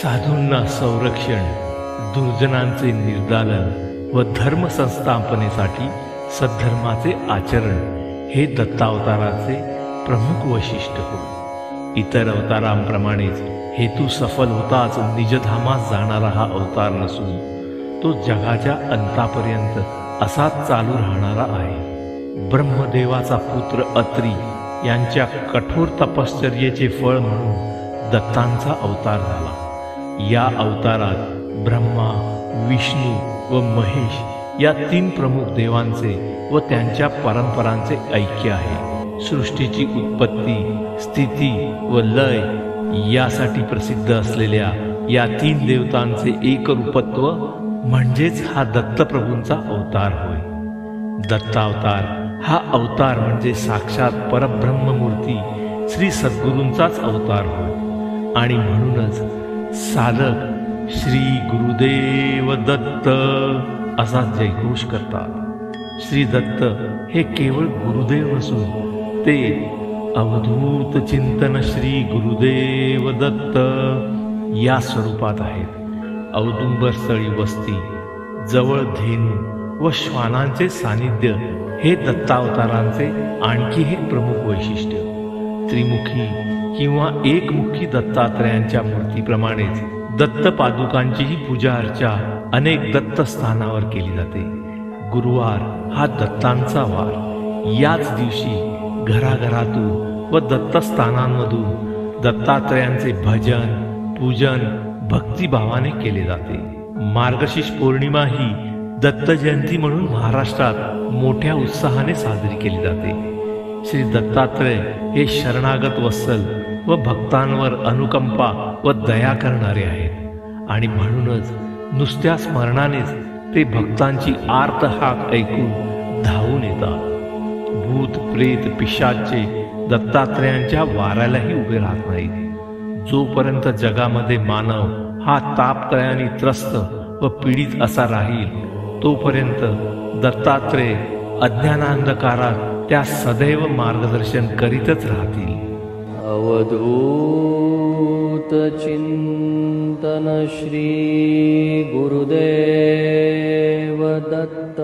साधूंना संरक्षण, दुर्जनांचे निर्दालन व धर्म संस्थापनेसाठी सद्धर्माचे आचरण हे दत्तावताराचे प्रमुख वैशिष्ट्य होय. इतर अवतारांप्रमाणेच हेतू सफल होताच निजधामास जाणारा हा अवतार नसून तो जगाच्या अंतापर्यंत असाच चालू राहणारा आहे. ब्रह्मदेवाचा पुत्र अत्री यांच्या कठोर तपश्चर्येचे फळ म्हणून दत्तांचा अवतार झाला. या अवतारात ब्रह्मा, विष्णू व महेश या तीन प्रमुख देवांचे व त्यांच्या परंपरांचे ऐक्य आहे. सृष्टीची उत्पत्ती, स्थिती व लय यासाठी प्रसिद्ध असलेल्या या तीन देवतांचे एकरूपत्व म्हणजेच हा दत्तप्रभूंचा अवतार होय. दत्तावतार हा अवतार म्हणजे साक्षात परब्रह्ममूर्ती श्री सद्गुरूंचाच अवतार होय आणि म्हणूनच साधक श्री गुरुदेव दत्त असा जयघोष करतात. श्री दत्त हे केवळ गुरुदेव नसून ते अवधूत चिंतन श्री गुरुदेव दत्त या स्वरूपात आहेत. औदुंबर स्थळी वस्ती, जवळ धेनू व श्वानांचे सानिध्य हे दत्तावतारांचे आणखी एक प्रमुख वैशिष्ट्य. त्रिमुखी किंवा एकमुखी दत्तात्रयांच्या मूर्तीप्रमाणेच दत्त पादुकांचीही पूजा अर्चा अनेक दत्तस्थानावर केली जाते. गुरुवार हा दत्तांचा वार. याच दिवशी घराघरातून व दत्तस्थानांमधून दत्तात्रयांचे भजन, पूजन भक्तिभावाने केले जाते. मार्गशीर्ष पौर्णिमा ही दत्त जयंती म्हणून महाराष्ट्रात मोठ्या उत्साहाने साजरी केली जाते. श्री दत्तात्रय हे शरणागत वत्सल व भक्तांवर अनुकंपा व दया करणारे आहेत आणि म्हणूनच नुसत्या स्मरणानेच ते भक्तांची आर्त हाक ऐकून धावून येतात. भूत, प्रेत, पिशाचे दत्तात्रयांच्या वाऱ्यालाही उभे राहत नाहीत. जोपर्यंत जगामध्ये मानव हा तापत्रयाने त्रस्त व पीडित असा राहील तोपर्यंत दत्तात्रय अज्ञानांधकारात त्या सदैव मार्गदर्शन करीतच राहतील. अवधूत चिंतन श्री गुरुदेव दत्त.